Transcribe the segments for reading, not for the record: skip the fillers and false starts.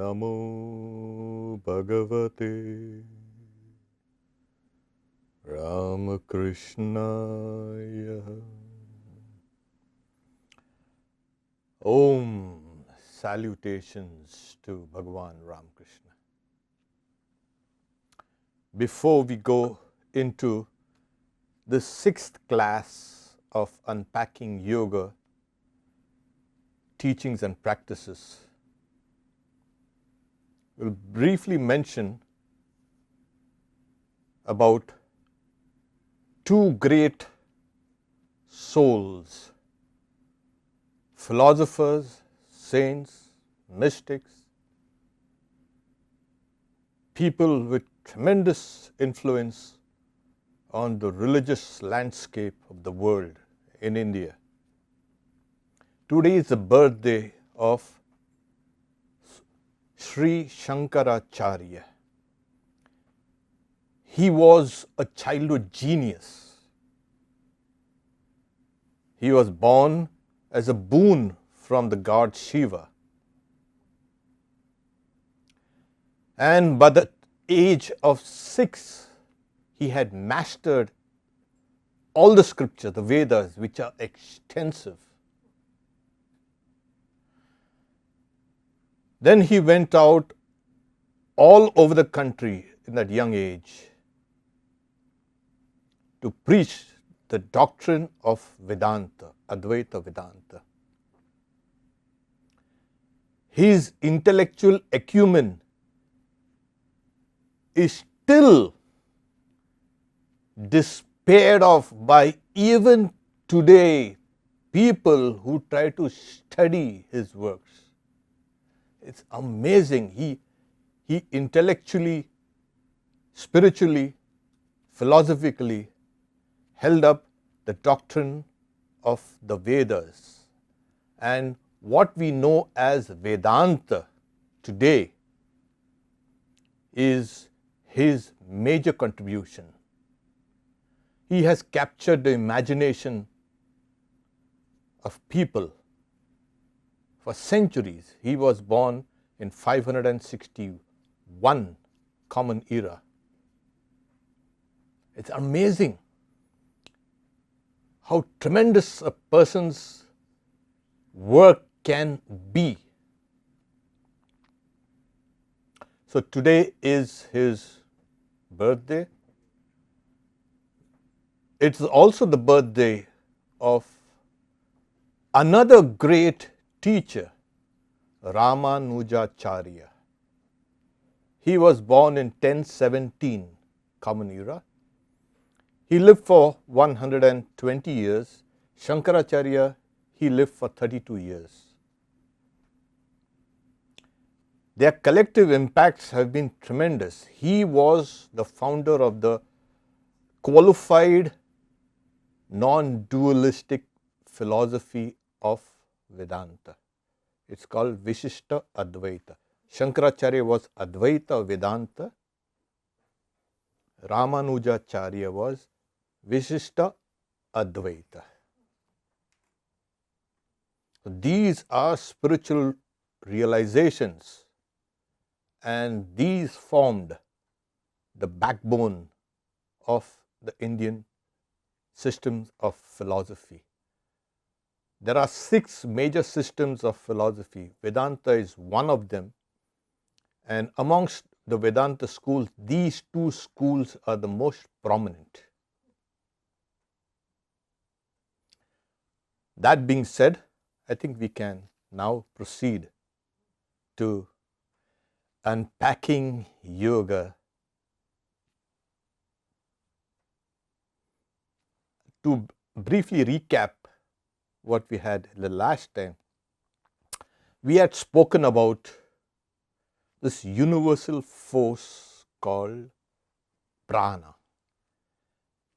Namo Bhagavate Ramakrishna. Om. Salutations to Bhagavan Ramakrishna. Before we go into the 6th class of Unpacking Yoga Teachings and Practices, we'll briefly mention about two great souls, philosophers, saints, mystics, people with tremendous influence on the religious landscape of the world in India. Today is the birthday of Sri Shankaracharya. He was a childhood genius. He was born as a boon from the god Shiva. And by the age of 6, he had mastered all the scriptures, the Vedas, which are extensive. Then he went out all over the country in that young age to preach the doctrine of Vedanta, Advaita Vedanta. His intellectual acumen is still despaired of by even today people who try to study his works. It's amazing. He intellectually, spiritually, philosophically held up the doctrine of the Vedas. And what we know as Vedanta today is his major contribution. He has captured the imagination of people for centuries. He was born in 561 Common Era. It's amazing how tremendous a person's work can be. So today is his birthday. It's also the birthday of another great teacher, Ramanujacharya. He was born in 1017 Common Era. He lived for 120 years. Shankaracharya, he lived for 32 years. Their collective impacts have been tremendous. He was the founder of the qualified non-dualistic philosophy of Vedanta. It's called Vishishta Advaita. Shankaracharya was Advaita Vedanta. Ramanujacharya was Vishishta Advaita. These are spiritual realizations, and these formed the backbone of the Indian systems of philosophy. There are 6 major systems of philosophy. Vedanta is one of them. And amongst the Vedanta schools, these 2 schools are the most prominent. That being said, I think we can now proceed to Unpacking Yoga. To briefly recap what we had the last time, we had spoken about this universal force called prana.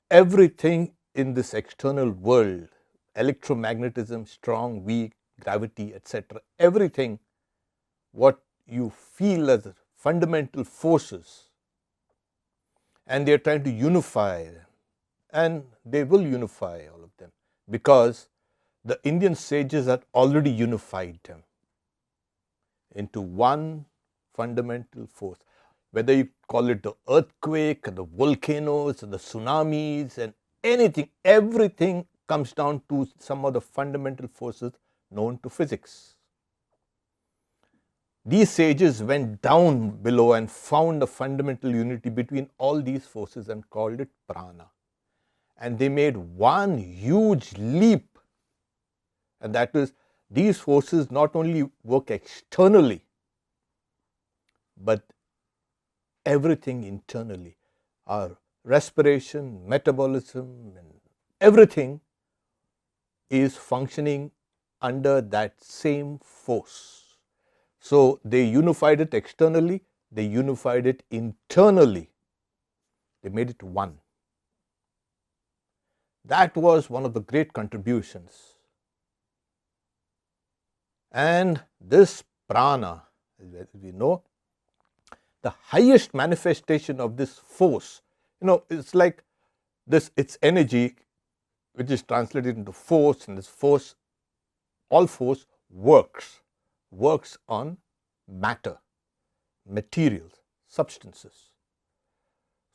Everything in this external world, electromagnetism, strong, weak, gravity, etc., everything what you feel as fundamental forces, and they are trying to unify them, and they will unify all of them, because the Indian sages had already unified them into one fundamental force. Whether you call it the earthquake, the volcanoes, the tsunamis, and anything, everything comes down to some of the fundamental forces known to physics. These sages went down below and found a fundamental unity between all these forces and called it prana. And they made one huge leap, and that is, these forces not only work externally, but everything internally. Our respiration, metabolism, and everything is functioning under that same force. So they unified it externally, they unified it internally. They made it one. That was one of the great contributions. And this prana, as we know, the highest manifestation of this force, it's like this, its energy, which is translated into force, and this force, all force works on matter, materials, substances.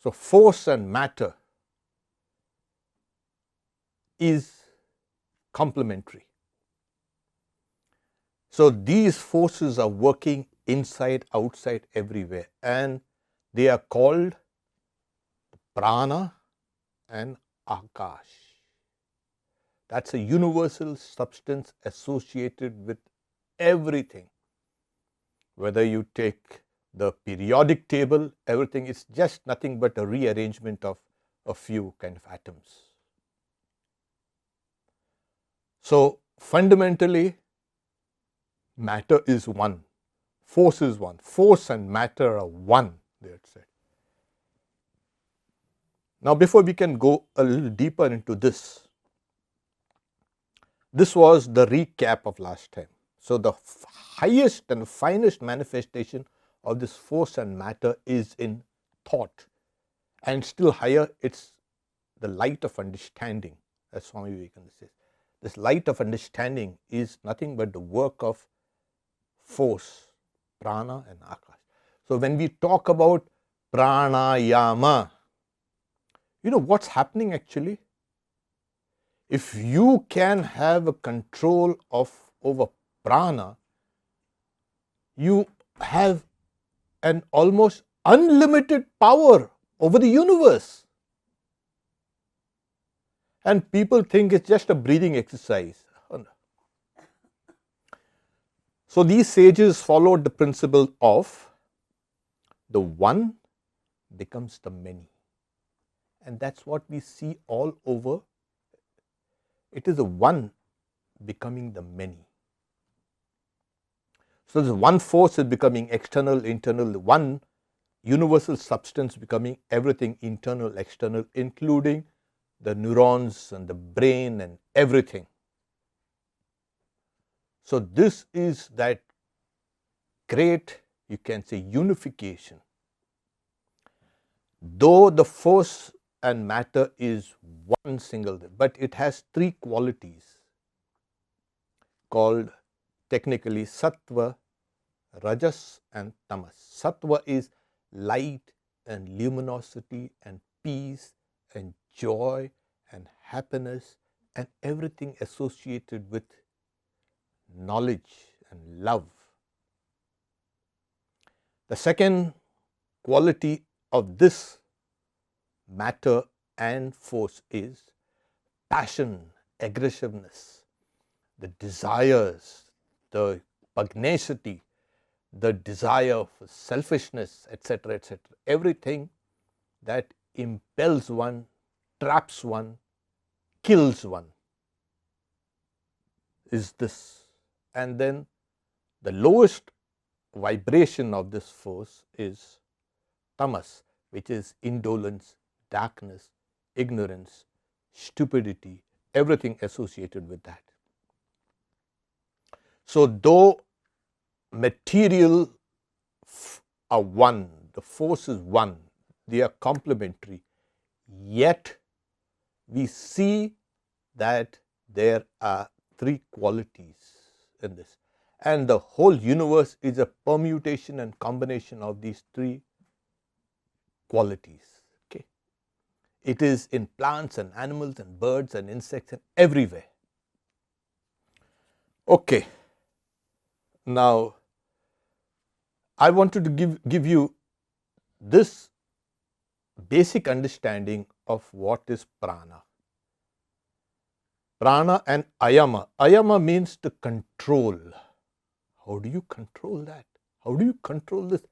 So force and matter is complementary. So these forces are working inside, outside, everywhere, and they are called prana and akash. That's a universal substance associated with everything. Whether you take the periodic table, everything is just nothing but a rearrangement of a few kind of atoms. So fundamentally, matter is one, force is one, force and matter are one, they had said. Now, before we can go a little deeper into this was the recap of last time. So the highest and finest manifestation of this force and matter is in thought, and still higher, it's the light of understanding, as Swami Vivekananda says. This light of understanding is nothing but the work of force, prana and akash. So when we talk about pranayama, what's happening actually? If you can have a control over prana, you have an almost unlimited power over the universe. And people think it's just a breathing exercise. So these sages followed the principle of the one becomes the many. And that's what we see all over. It is the one becoming the many. So this one force is becoming external, internal, one universal substance becoming everything internal, external, including the neurons and the brain and everything. So this is that great, you can say, unification. Though the force and matter is one single, but it has three qualities called technically sattva, rajas and tamas. Sattva is light and luminosity and peace and joy and happiness and everything associated with knowledge and love. The second quality of this matter and force is passion, aggressiveness, the desires, the pugnacity, the desire for selfishness, etc., etc. Everything that impels one, traps one, kills one is this. And then the lowest vibration of this force is tamas, which is indolence, darkness, ignorance, stupidity, everything associated with that. So though material are one, the force is one, they are complementary, yet we see that there are three qualities in this. And the whole universe is a permutation and combination of these three qualities. Okay. It is in plants and animals and birds and insects and everywhere. Okay. Now, I wanted to give you this basic understanding of what is prana. Prana and ayama. Ayama means to control. How do you control that? How do you control this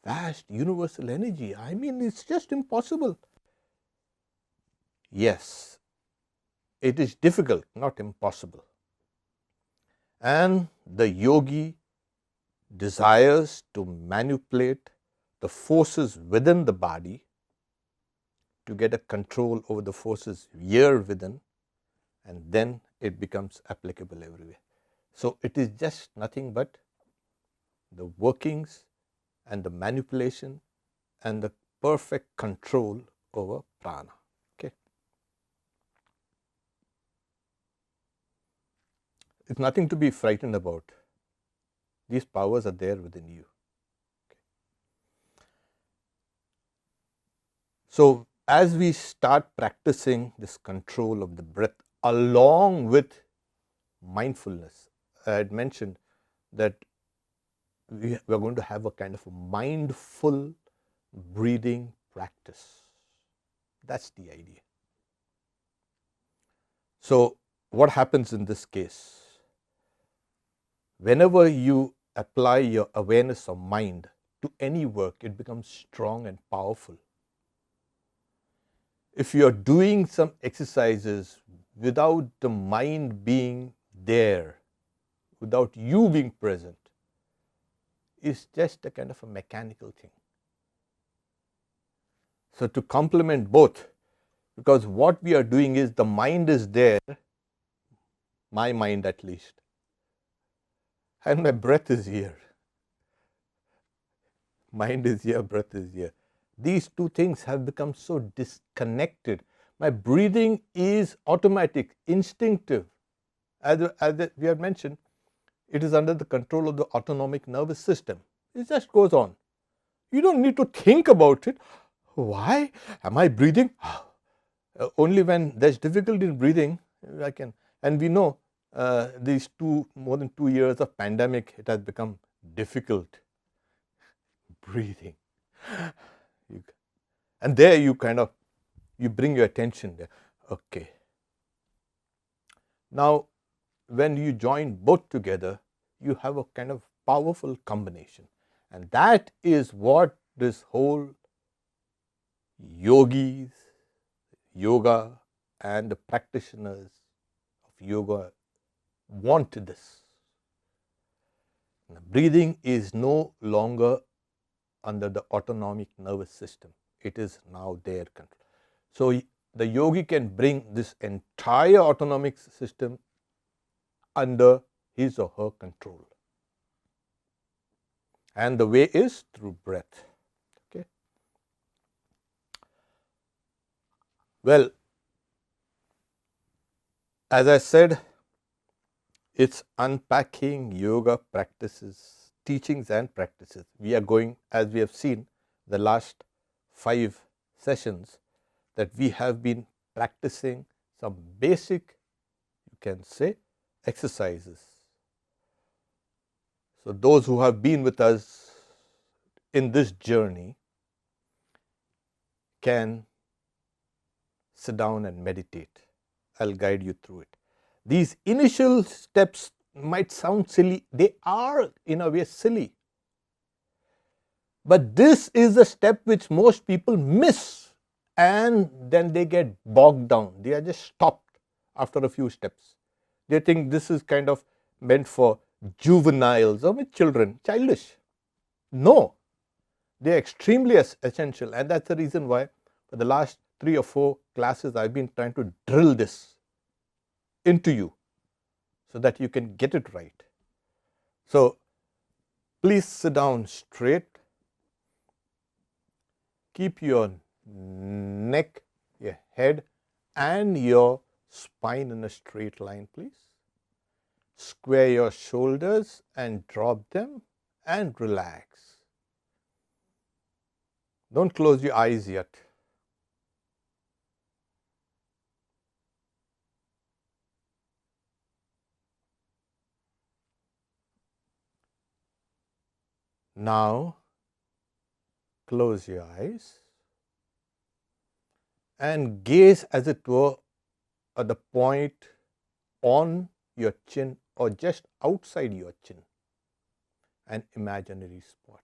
vast universal energy? I mean, it's just impossible. Yes, it is difficult, not impossible. And the yogi desires to manipulate the forces within the body to get a control over the forces here within, and then it becomes applicable everywhere. So, it is just nothing but the workings and the manipulation and the perfect control over prana. Okay. It's nothing to be frightened about. These powers are there within you. Okay. So, as we start practicing this control of the breath along with mindfulness, I had mentioned that we are going to have a kind of a mindful breathing practice. That's the idea. So, what happens in this case? Whenever you apply your awareness of mind to any work, it becomes strong and powerful. If you are doing some exercises without the mind being there, without you being present, it's just a kind of a mechanical thing. So, to complement both, because what we are doing is the mind is there, my mind at least, and my breath is here. Mind is here, breath is here. These two things have become so disconnected. My breathing is automatic, instinctive. As we have mentioned, it is under the control of the autonomic nervous system. It just goes on. You don't need to think about it. Why am I breathing? Only when there's difficulty in breathing, I can. And we know these more than 2 years of pandemic, it has become difficult breathing. And there you bring your attention there. Okay. Now, when you join both together, you have a kind of powerful combination. And that is what this whole yogis, yoga, and the practitioners of yoga want this. Now, breathing is no longer under the autonomic nervous system. It is now their control. So, the yogi can bring this entire autonomic system under his or her control. And the way is through breath. Okay. Well, as I said, it's unpacking yoga practices, teachings and practices. We are going, as we have seen the last 5 sessions, that we have been practicing some basic, you can say, exercises. So, those who have been with us in this journey can sit down and meditate. I'll guide you through it. These initial steps might sound silly. They are in a way silly. But this is the step which most people miss, and then they get bogged down. They are just stopped after a few steps. They think this is kind of meant for juveniles or with children, childish. No, they are extremely essential, and that's the reason why for the last 3 or 4 classes I've been trying to drill this into you so that you can get it right. So, please sit down straight. Keep your neck, your head and your spine in a straight line, please. Square your shoulders and drop them and relax. Don't close your eyes yet. Now, close your eyes and gaze, as it were, at the point on your chin or just outside your chin, an imaginary spot.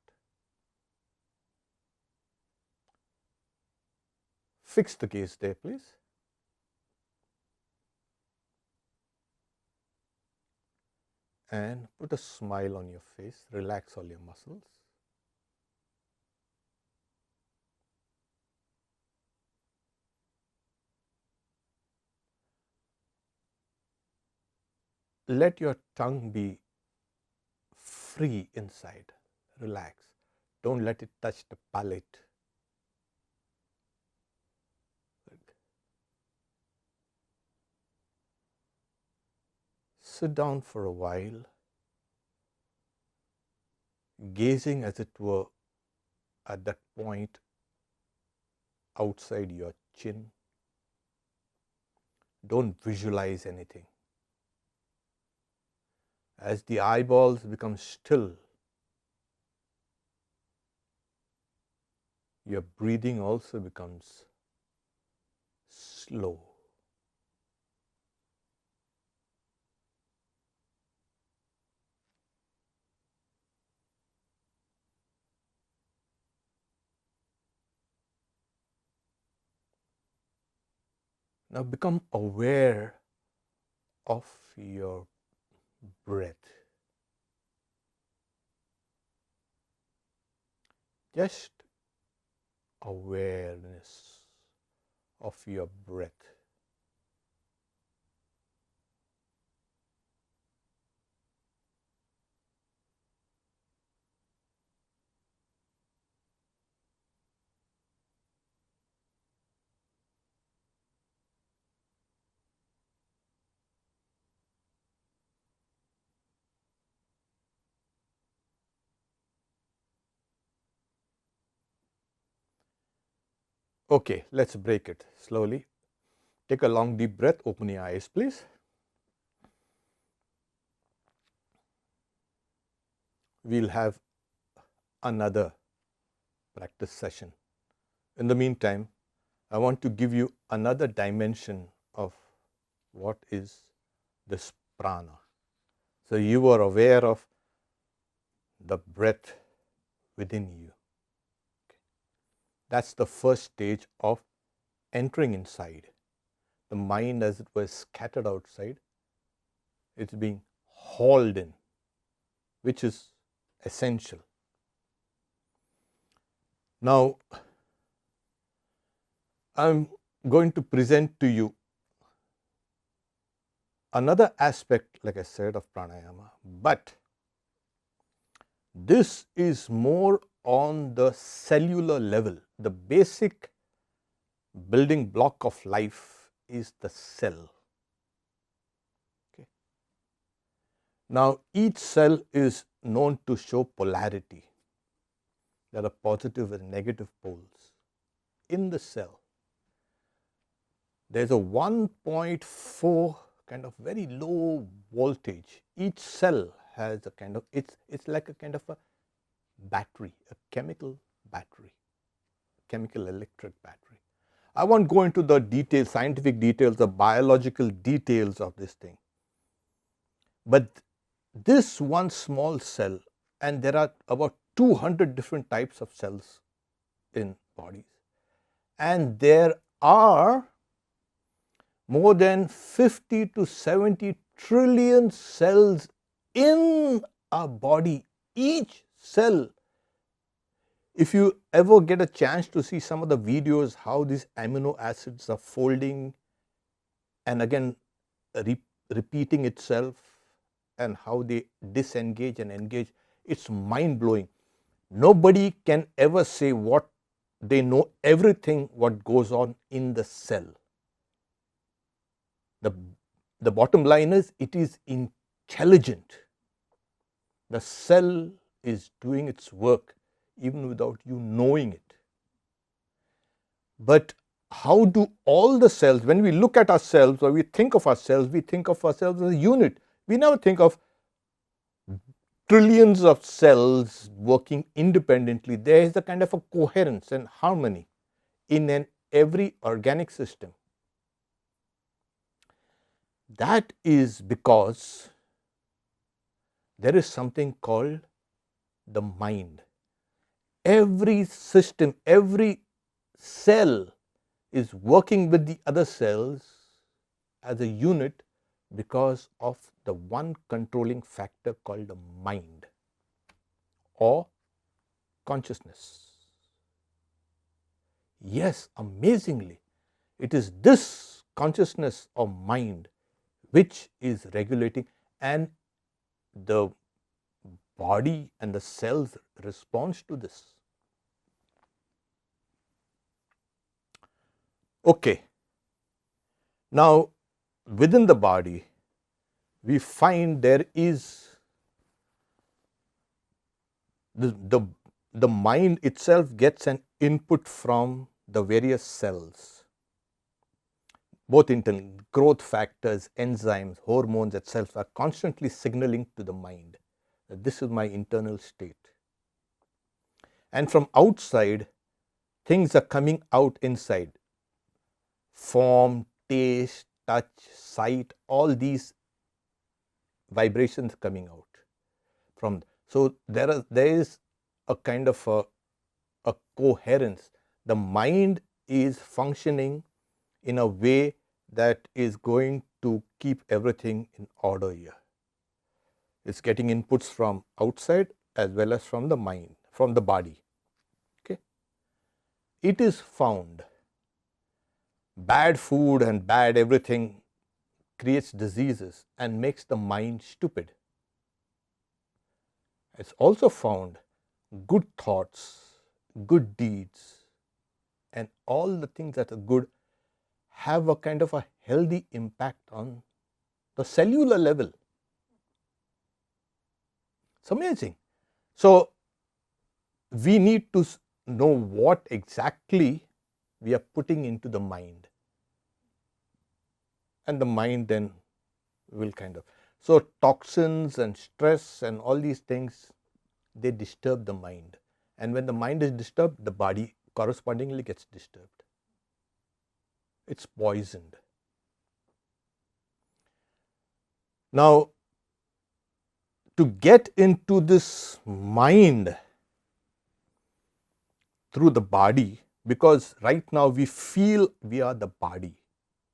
Fix the gaze there, please. And put a smile on your face. Relax all your muscles. Let your tongue be free inside. Relax. Don't let it touch the palate. Sit down for a while, gazing, as it were, at that point outside your chin. Don't visualize anything. As the eyeballs become still, your breathing also becomes slow. Now become aware of your breath. Just awareness of your breath. Okay, let's break it slowly. Take a long deep breath. Open your eyes, please. We'll have another practice session. In the meantime, I want to give you another dimension of what is this prana. So you are aware of the breath within you. Okay. That's the first stage of entering inside. The mind, as it was scattered outside, it's being hauled in, which is essential. Now, I'm going to present to you another aspect, like I said, of pranayama, but this is more on the cellular level. The basic building block of life is the cell. Okay. Now, each cell is known to show polarity. There are positive and negative poles in the cell. There's a 1.4 kind of very low voltage. Each cell has a kind of, it's like a kind of a battery, a chemical battery, chemical electric battery. I won't go into the details, scientific details, the biological details of this thing. But this one small cell, and there are about 200 different types of cells in bodies, and there are more than 50 to 70 trillion cells in a body. Each cell, if you ever get a chance to see some of the videos, how these amino acids are folding and again repeating itself, and how they disengage and engage, it's mind blowing. Nobody can ever say what they know everything what goes on in the cell. The bottom line is, it is intelligent. The cell is doing its work even without you knowing it. But how do all the cells, when we look at ourselves or we think of ourselves as a unit. We never think of trillions of cells working independently. There is a kind of a coherence and harmony in every organic system. That is because there is something called the mind. Every system, every cell is working with the other cells as a unit because of the one controlling factor called the mind or consciousness. Yes, amazingly, it is this consciousness or mind which is regulating, and the body and the cells responds to this. Okay. Now, within the body, we find there is the mind itself gets an input from the various cells, both internal growth factors, enzymes, hormones itself are constantly signaling to the mind that this is my internal state. And from outside, things are coming out inside. Form, taste, touch, sight, all these vibrations coming out from. So there is a kind of a coherence. The mind is functioning in a way that is going to keep everything in order here. It's getting inputs from outside as well as from the mind, from the body. Okay. It is found bad food and bad everything creates diseases and makes the mind stupid. It's also found good thoughts, good deeds, and all the things that are good have a kind of a healthy impact on the cellular level. It's amazing. So, we need to know what exactly we are putting into the mind, and the mind then will kind of. So, toxins and stress and all these things, they disturb the mind, and when the mind is disturbed, the body correspondingly gets disturbed. It's poisoned. Now, to get into this mind through the body, because right now we feel we are the body,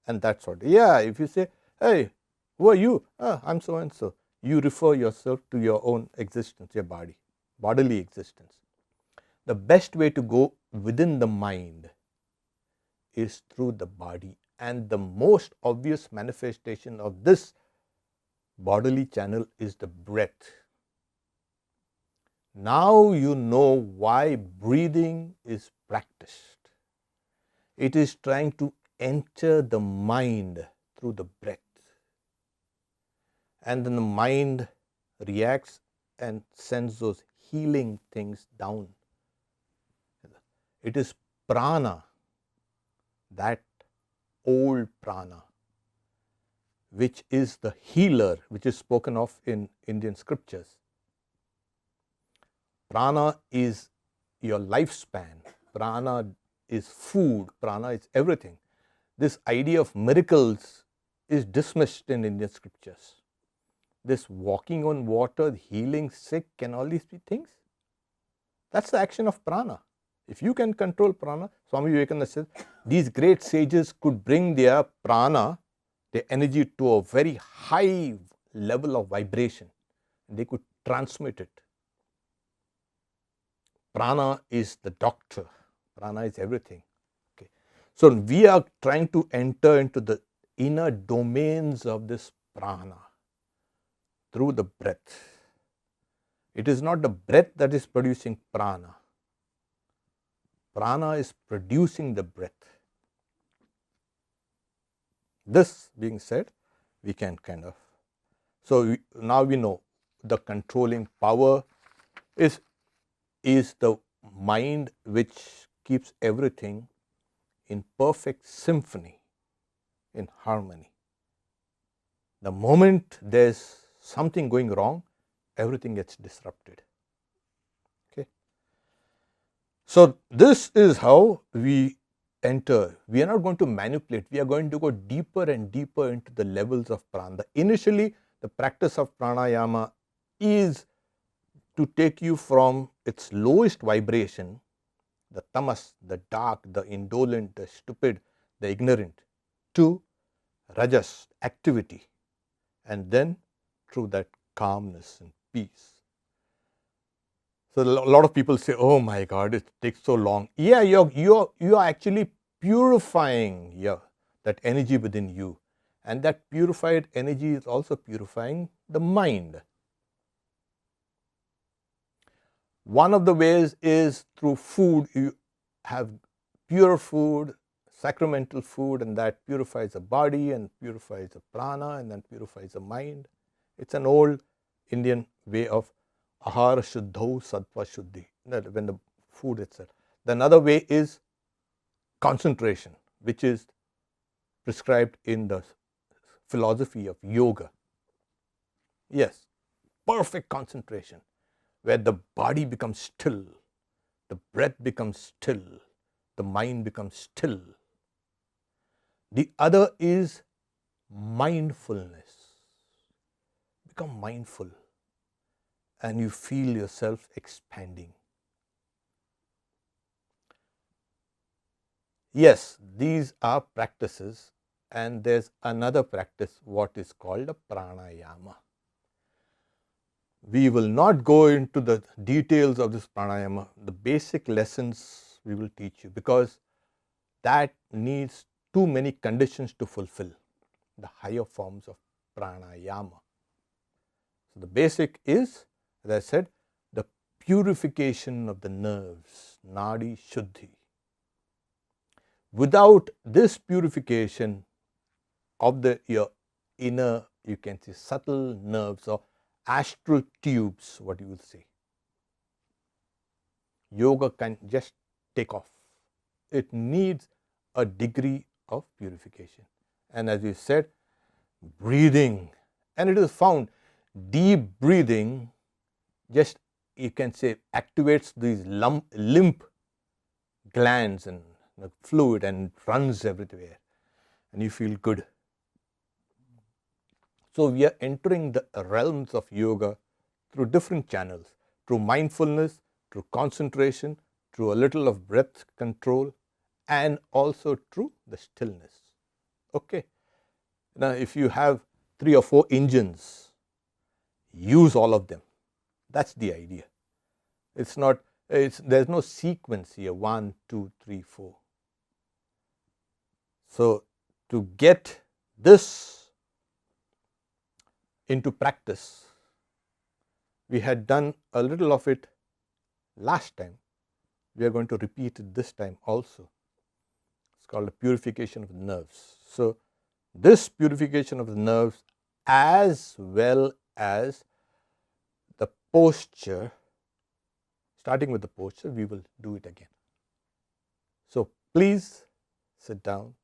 and that's what. Yeah, if you say, hey, who are you? I'm so and so. You refer yourself to your own existence, your body, bodily existence. The best way to go within the mind is through the body, and the most obvious manifestation of this bodily channel is the breath. Now you know why breathing is practiced. It is trying to enter the mind through the breath, and then the mind reacts and sends those healing things down. It is prana, that old prana, which is the healer, which is spoken of in Indian scriptures. Prana is your lifespan. Prana is food. Prana is everything. This idea of miracles is dismissed in Indian scriptures. This walking on water, healing sick, and all these things, that's the action of prana. If you can control prana, Swami Vivekananda says, these great sages could bring their prana, their energy, to a very high level of vibration. They could transmit it. Prana is the doctor. Prana is everything. Okay. So we are trying to enter into the inner domains of this prana through the breath. It is not the breath that is producing prana. Prana is producing the breath. This being said, we can kind of So now we know the controlling power is the mind, which keeps everything in perfect symphony, in harmony. The moment there's something going wrong, everything gets disrupted. Okay. So this is how we enter. We are not going to manipulate. We are going to go deeper and deeper into the levels of prana. Initially, the practice of pranayama is to take you from its lowest vibration, the tamas, the dark, the indolent, the stupid, the ignorant, to rajas, activity, and then through that calmness and peace. So a lot of people say, "Oh my God, it takes so long." Yeah, you're actually purifying that energy within you, and that purified energy is also purifying the mind. One of the ways is through food. You have pure food, sacramental food, and that purifies the body and purifies the prana and then purifies the mind. It's an old Indian way of ahara shuddho sattva shuddhi, when the food itself. The another way is concentration, which is prescribed in the philosophy of yoga. Yes, perfect concentration, where the body becomes still, the breath becomes still, the mind becomes still. The other is mindfulness. Become mindful and you feel yourself expanding. Yes, these are practices, and there's another practice, what is called a pranayama. We will not go into the details of this pranayama. The basic lessons we will teach you, because that needs too many conditions to fulfill, the higher forms of pranayama. So the basic is, as I said, the purification of the nerves, nadi shuddhi. Without this purification of your inner, you can say, subtle nerves or astral tubes, what you will say, yoga can just take off. It needs a degree of purification. And as you said, breathing, and it is found deep breathing just, you can say, activates these lymph glands and the fluid, and runs everywhere, and you feel good. So we are entering the realms of yoga through different channels, through mindfulness, through concentration, through a little of breath control, and also through the stillness. Okay. Now, if you have 3 or 4 engines, use all of them. That's the idea. It's not, there's no sequence here, 1, 2, 3, 4. So to get this into practice, we had done a little of it last time. We are going to repeat it this time also. It's called the purification of the nerves. So this purification of the nerves, as well as the posture, starting with the posture, we will do it again. So please sit down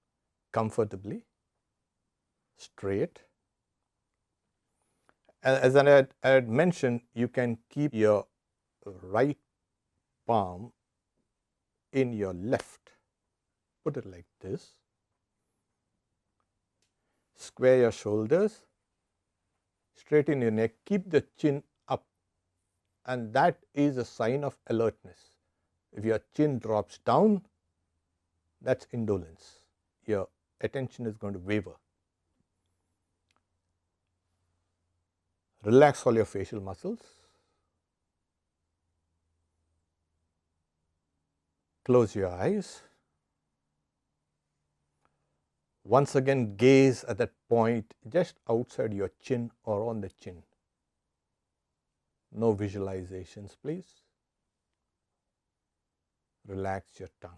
comfortably, straight. As I had mentioned, you can keep your right palm in your left. Put it like this. Square your shoulders, straighten your neck, keep the chin up, and that is a sign of alertness. If your chin drops down, that's indolence. Your attention is going to waver. Relax all your facial muscles. Close your eyes. Once again, gaze at that point just outside your chin or on the chin. No visualizations, please. Relax your tongue.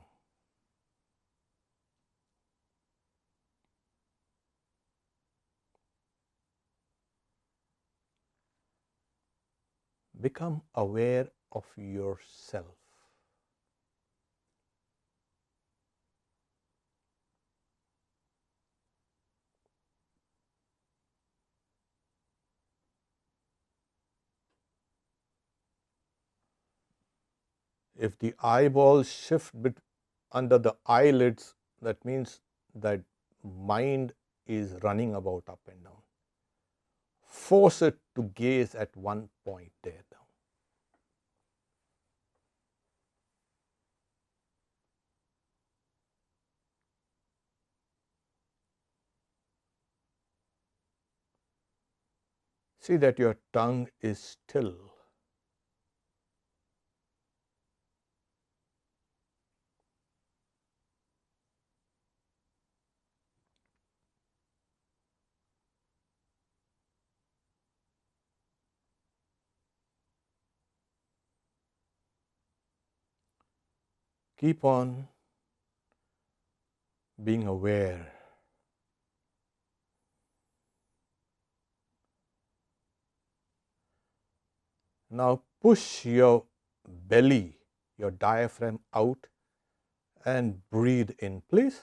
Become aware of yourself. If the eyeballs shift under the eyelids, that means that mind is running about up and down. Force it to gaze at one point there now. See that your tongue is still. Keep on being aware. Now push your belly, your diaphragm out and breathe in, please.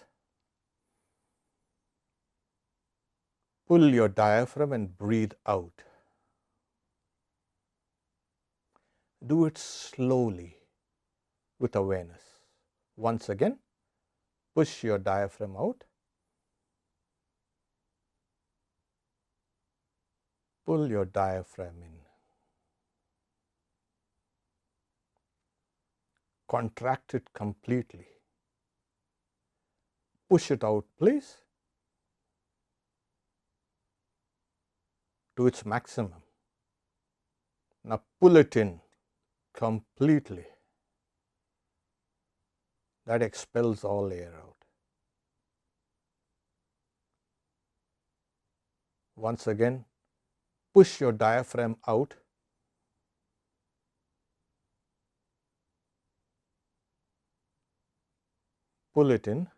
Pull your diaphragm and breathe out. Do it slowly with awareness. Once again, push your diaphragm out. Pull your diaphragm in. Contract it completely. Push it out, please, to its maximum. Now pull it in completely. That expels all air out. Once again, push your diaphragm out. Pull it in.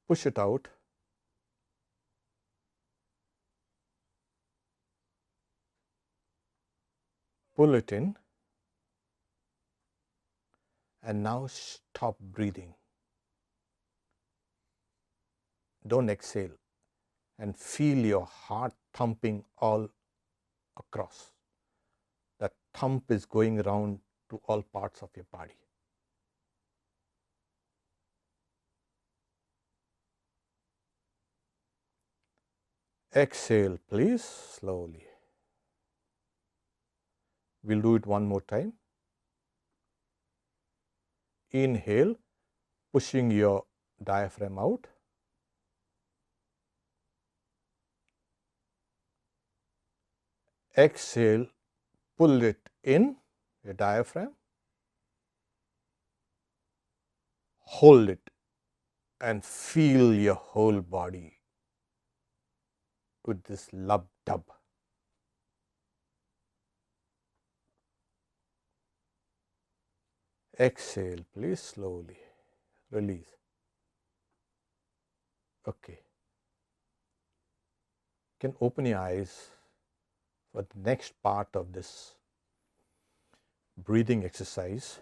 Push it out. Pull it in. And now stop breathing. Don't exhale. And feel your heart thumping all across. That thump is going around to all parts of your body. Exhale, please, slowly. We'll do it one more time. Inhale, pushing your diaphragm out. Exhale, pull it in, your diaphragm. Hold it and feel your whole body with this lub dub. Exhale, please, slowly. Release. Okay. You can open your eyes for the next part of this breathing exercise.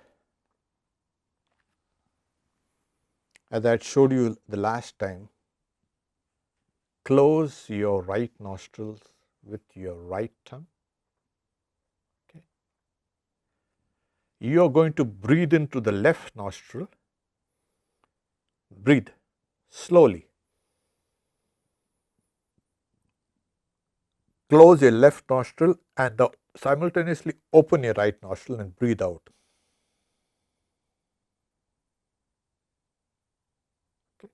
As I had showed you the last time, close your right nostrils with your right tongue. Okay. You are going to breathe into the left nostril. Breathe slowly. Close your left nostril and simultaneously open your right nostril and breathe out. Okay.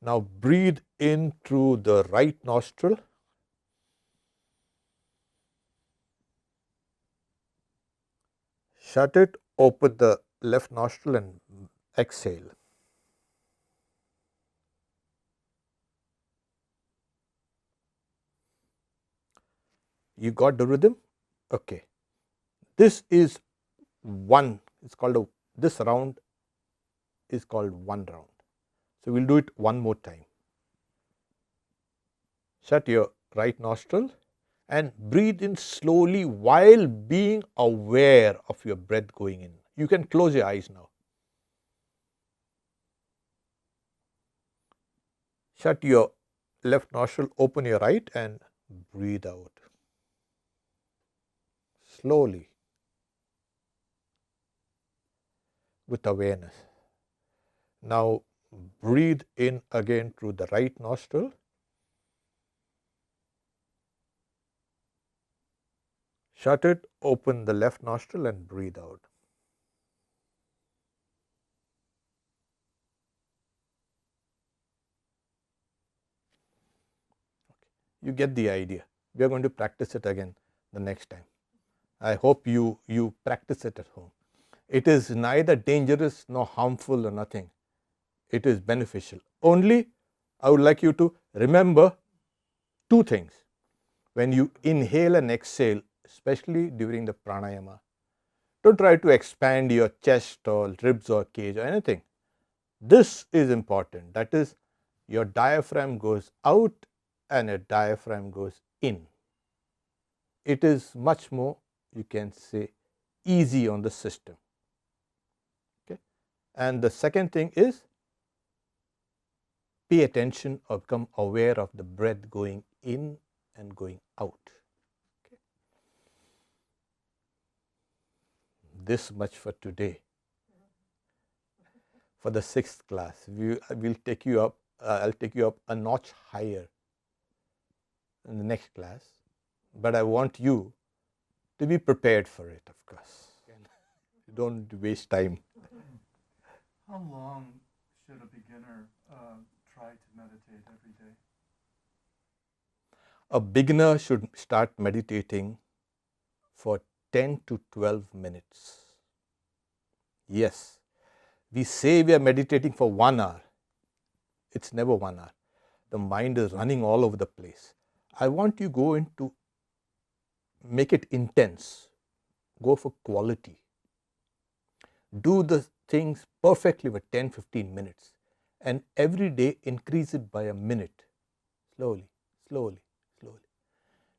Now breathe in through the right nostril. Shut it, open the left nostril and exhale. You got the rhythm? Okay. This is one. It's called this round is called one round. So, we will do it one more time. Shut your right nostril and breathe in slowly while being aware of your breath going in. You can close your eyes now. Shut your left nostril, open your right and breathe out. Slowly, with awareness. Now, breathe in again through the right nostril. Shut it, open the left nostril and breathe out. You get the idea. We are going to practice it again the next time. I hope you practice it at home. It is neither dangerous nor harmful or nothing. It is beneficial. Only I would like you to remember two things. When you inhale and exhale, especially during the pranayama, don't try to expand your chest or ribs or cage or anything. This is important. That is, your diaphragm goes out and your diaphragm goes in. It is much more, you can say, easy on the system. Okay? And the second thing is, pay attention or become aware of the breath going in and going out. Okay? This much for today. For the 6th class, we'll take you up. I'll take you up a notch higher in the next class. But I want you to be prepared for it, of course. Don't waste time. How long should a beginner try to meditate every day? A beginner should start meditating for 10 to 12 minutes. Yes, we say we are meditating for 1 hour. It's never 1 hour. The mind is running all over the place. I want you to make it intense. Go for quality. Do the things perfectly for 10-15 minutes and every day increase it by a minute. Slowly, slowly, slowly.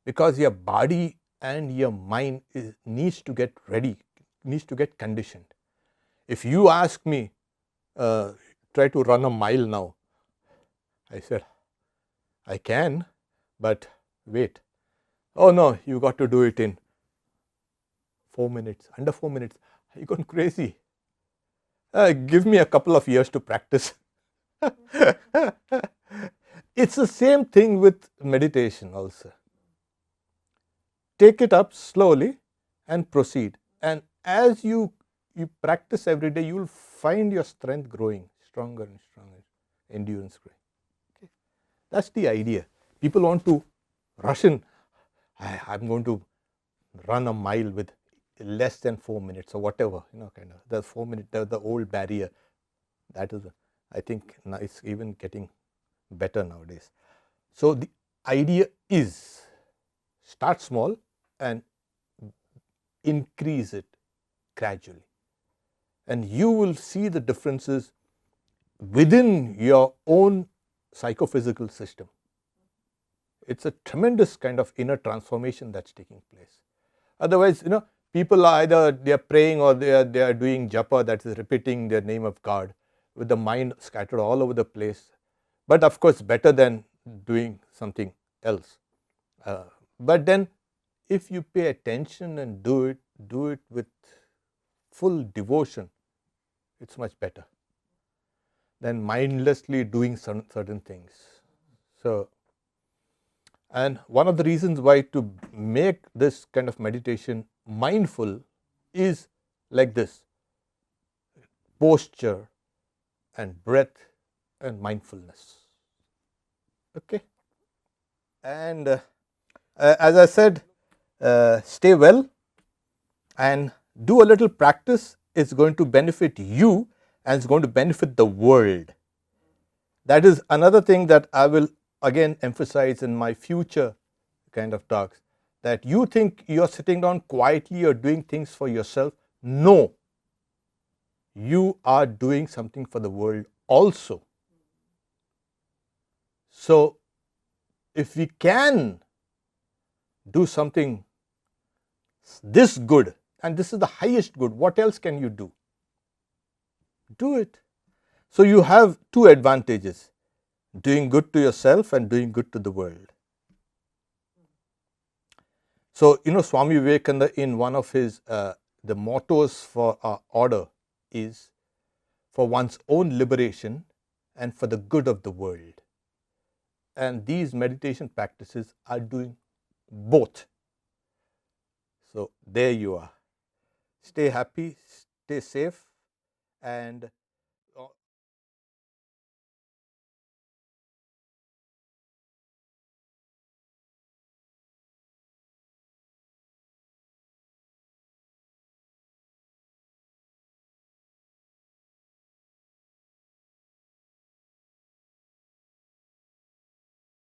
Because your body and your mind needs to get ready, needs to get conditioned. If you ask me, try to run a mile now, I said, I can, but wait. Oh no, you got to do it in 4 minutes, under 4 minutes. Are you gone crazy? Give me a couple of years to practice. It's the same thing with meditation also. Take it up slowly and proceed. And as you practice every day, you will find your strength growing stronger and stronger, endurance growing. Okay. That's the idea. People want to rush in. I'm going to run a mile with less than 4 minutes or whatever, kind of the 4 minute, the old barrier. That is, I think now it's even getting better nowadays. So the idea is, start small and increase it gradually. And you will see the differences within your own psychophysical system. It's a tremendous kind of inner transformation that's taking place. Otherwise, people are either they are praying or they are doing japa, that is repeating the name of God, with the mind scattered all over the place. But of course, better than doing something else. But then, if you pay attention and do it with full devotion, it's much better than mindlessly doing certain things. So, and one of the reasons why to make this kind of meditation mindful is like this: posture and breath and mindfulness. Okay. And as I said, stay well and do a little practice. It's going to benefit you and it's going to benefit the world. That is another thing that I will again emphasize in my future kind of talks, that you think you're sitting down quietly or doing things for yourself. No, you are doing something for the world also. So, if we can do something this good, and this is the highest good, what else can you do? Do it. So, you have two advantages: doing good to yourself and doing good to the world. So, Swami Vivekananda, in one of his the mottos for our order is for one's own liberation and for the good of the world. And these meditation practices are doing both. So, there you are. Stay happy, stay safe, and